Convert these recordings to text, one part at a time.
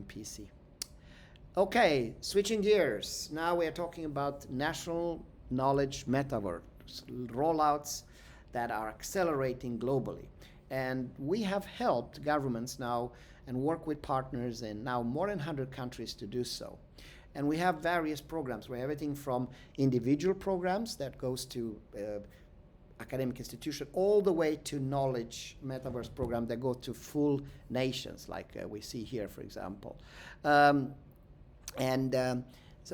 PC. Okay, switching gears. Now we are talking about national knowledge metaverse rollouts that are accelerating globally. And we have helped governments now and work with partners in now more than 100 countries to do so. And we have various programs. We have everything from individual programs that goes to academic institution, all the way to knowledge metaverse program that go to full nations, like we see here, for example.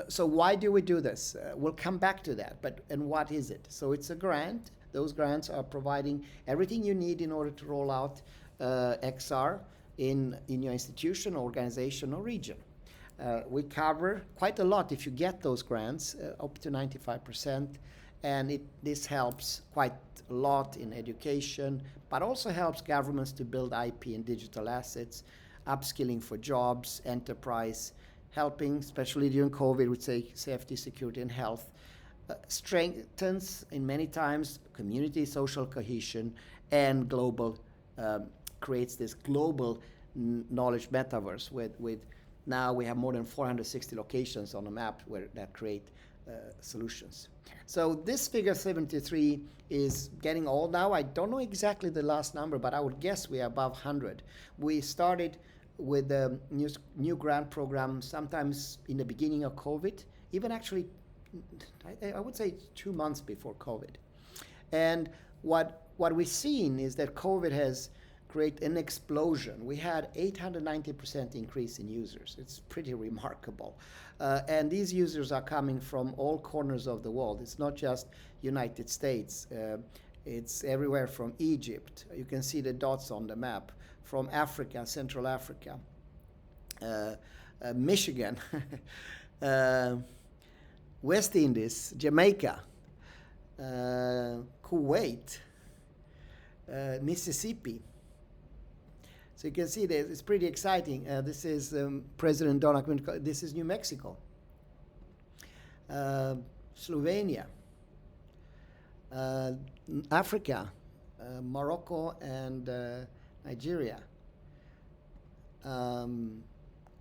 So why do we do this? We'll come back to that, and what is it? So it's a grant. Those grants are providing everything you need in order to roll out XR in your institution, organization, or region. We cover quite a lot if you get those grants, up to 95%, and this helps quite a lot in education, but also helps governments to build IP and digital assets, upskilling for jobs, enterprise, helping, especially during COVID, with safety, security, and health, strengthens in many times community social cohesion, and global creates this global knowledge metaverse with now we have more than 460 locations on the map that create solutions. So this figure 73 is getting old now. I don't know exactly the last number, but I would guess we are above 100. We started with the new grant program sometimes in the beginning of COVID, even actually, I would say 2 months before COVID. And what we've seen is that COVID has created an explosion. We had 890% increase in users. It's pretty remarkable. And these users are coming from all corners of the world. It's not just United States. It's everywhere from Egypt. You can see the dots on the map. From Africa, Central Africa, Michigan, West Indies, Jamaica, Kuwait, Mississippi. So you can see that it's pretty exciting. This is President Donald Trump. This is New Mexico, Slovenia, Africa, Morocco, and Nigeria,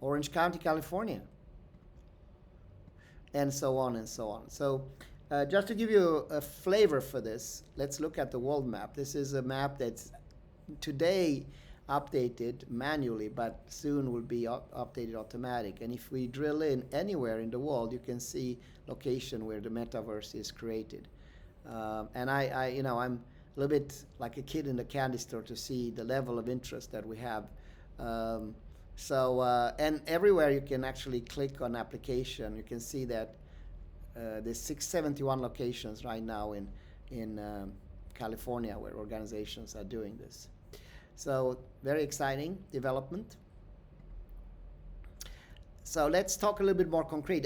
Orange County, California, and so on and so on. So just to give you a flavor for this, let's look at the world map. This is a map that's today updated manually, but soon will be updated automatic. And if we drill in anywhere in the world, you can see location where the metaverse is created. And I'm a little bit like a kid in the candy store to see the level of interest that we have. And everywhere you can actually click on application, you can see that there's 671 locations right now in California where organizations are doing this. So very exciting development. So let's talk a little bit more concrete.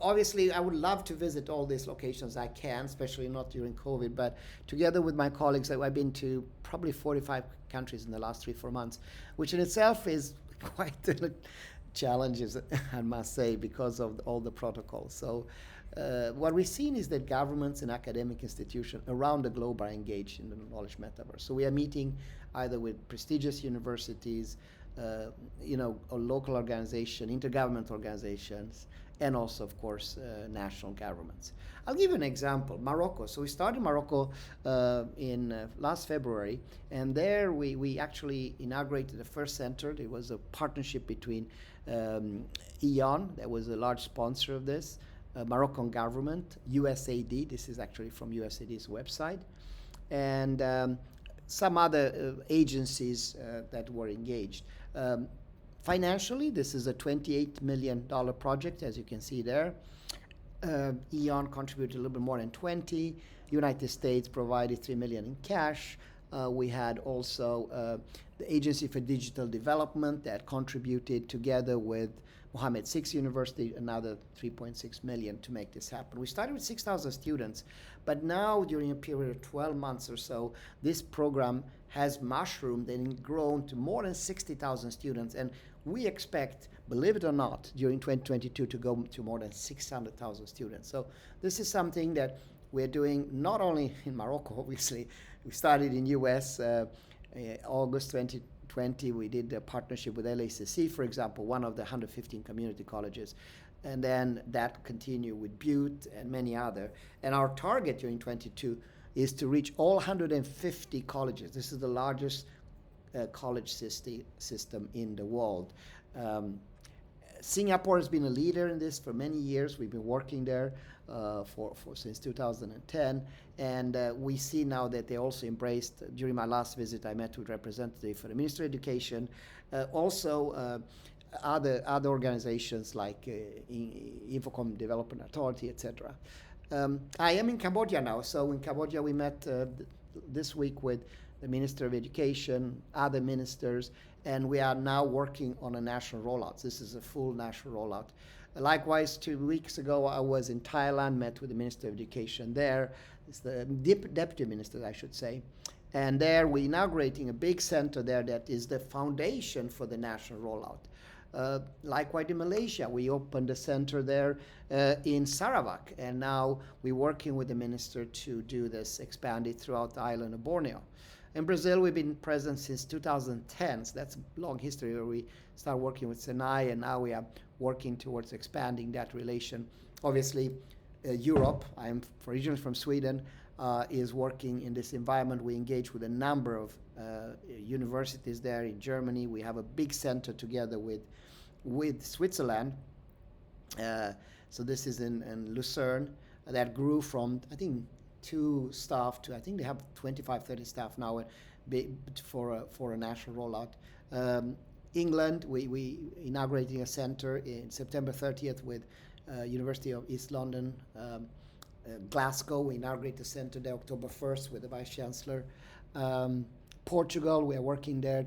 Obviously, I would love to visit all these locations. I can, especially not during COVID. But together with my colleagues, I've been to probably 45 countries in the last 3-4 months, which in itself is quite a challenge, I must say, because of all the protocols. So what we've seen is that governments and academic institutions around the globe are engaged in the knowledge metaverse. So we are meeting either with prestigious universities, or local organization, intergovernmental organizations, and also, of course, national governments. I'll give you an example, Morocco. So we started Morocco in last February, and there we actually inaugurated the first center. It was a partnership between EON, that was a large sponsor of this, Moroccan government, USAID, this is actually from USAID's website, and some other agencies that were engaged. Financially, this is a $28 million project, as you can see there. EON contributed a little bit more than 20. United States provided $3 million in cash. We had also the Agency for Digital Development that contributed together with Mohammed VI University another $3.6 million to make this happen. We started with 6,000 students, but now during a period of 12 months or so, this program has mushroomed and grown to more than 60,000 students. And we expect, believe it or not, during 2022 to go to more than 600,000 students. So this is something that we're doing not only in Morocco, obviously. We started in US August 2020. 2020, we did a partnership with LACC, for example, one of the 115 community colleges. And then that continued with Butte and many other. And our target during 22 is to reach all 150 colleges. This is the largest college system in the world. Singapore has been a leader in this for many years. We've been working there for since 2010, and we see now that they also embraced. During my last visit, I met with representatives for the Ministry of Education, also other organizations like Infocom Development Authority, etc. I am in Cambodia now, so in Cambodia we met this week with the Minister of Education, other ministers, and we are now working on a national rollout. This is a full national rollout. Likewise, 2 weeks ago, I was in Thailand, met with the Minister of Education there. It's the Deputy Minister, I should say. And there we're inaugurating a big center there that is the foundation for the national rollout. Likewise in Malaysia, we opened a center there in Sarawak, and now we're working with the minister to do this, expand it throughout the island of Borneo. In Brazil, we've been present since 2010, so that's a long history where we started working with Senai, and now we are working towards expanding that relation. Obviously, Europe, I'm originally from Sweden, is working in this environment. We engage with a number of universities there in Germany. We have a big center together with Switzerland. So this is in Lucerne, that grew from, I think, 2 staff to, I think they have 25, 30 staff now for a national rollout. England, we inaugurating a center in September 30th with University of East London. Glasgow, we inaugurate the center there October 1st with the Vice Chancellor. Portugal, we are working there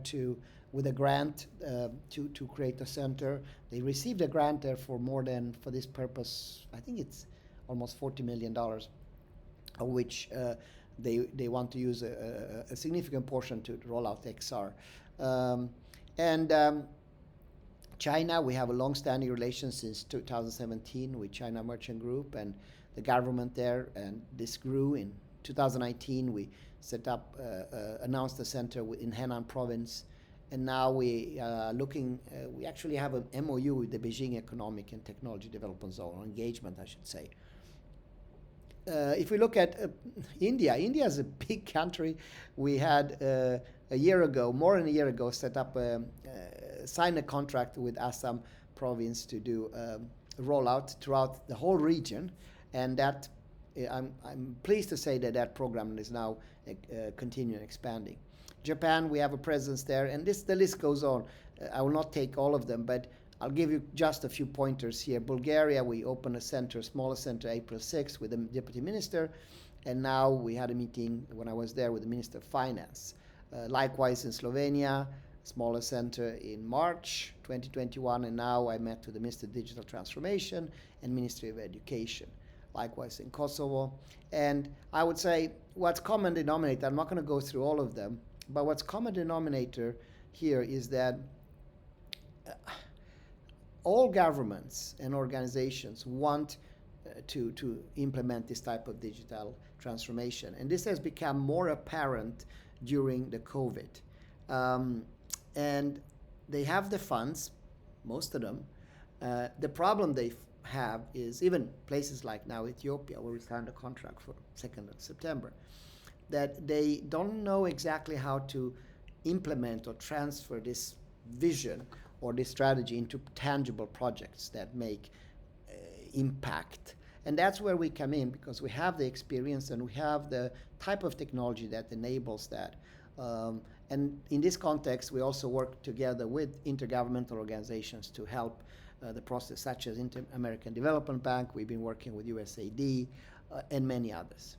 with a grant to create a center. They received a grant there for for this purpose, I think it's almost $40 million. Of which they want to use a significant portion to roll out XR. China, we have a long-standing relation since 2017 with China Merchant Group and the government there, and this grew. In 2019, we set up, announced a center in Henan province, and now we we actually have an MOU with the Beijing Economic and Technology Development Zone, or engagement, I should say. If we look at India is a big country. We had more than a year ago, signed a contract with Assam province to do a rollout throughout the whole region, and that I'm pleased to say that program is now continuing expanding. Japan, we have a presence there, and the list goes on. I will not take all of them, but I'll give you just a few pointers here. Bulgaria, we opened a smaller center, April 6th with the deputy minister, and now we had a meeting when I was there with the Minister of Finance. Likewise in Slovenia, smaller center in March 2021, and now I met with the Minister of Digital Transformation and Ministry of Education. Likewise in Kosovo. And I would say what's common denominator, I'm not going to go through all of them, but what's common denominator here is that all governments and organizations want to implement this type of digital transformation. And this has become more apparent during the COVID. And they have the funds, most of them. The problem they have is even places like now Ethiopia, where we signed a contract for 2nd of September, that they don't know exactly how to implement or transfer this vision or this strategy into tangible projects that make impact. And that's where we come in, because we have the experience and we have the type of technology that enables that. And in this context, we also work together with intergovernmental organizations to help the process, such as Inter-American Development Bank. We've been working with USAID and many others.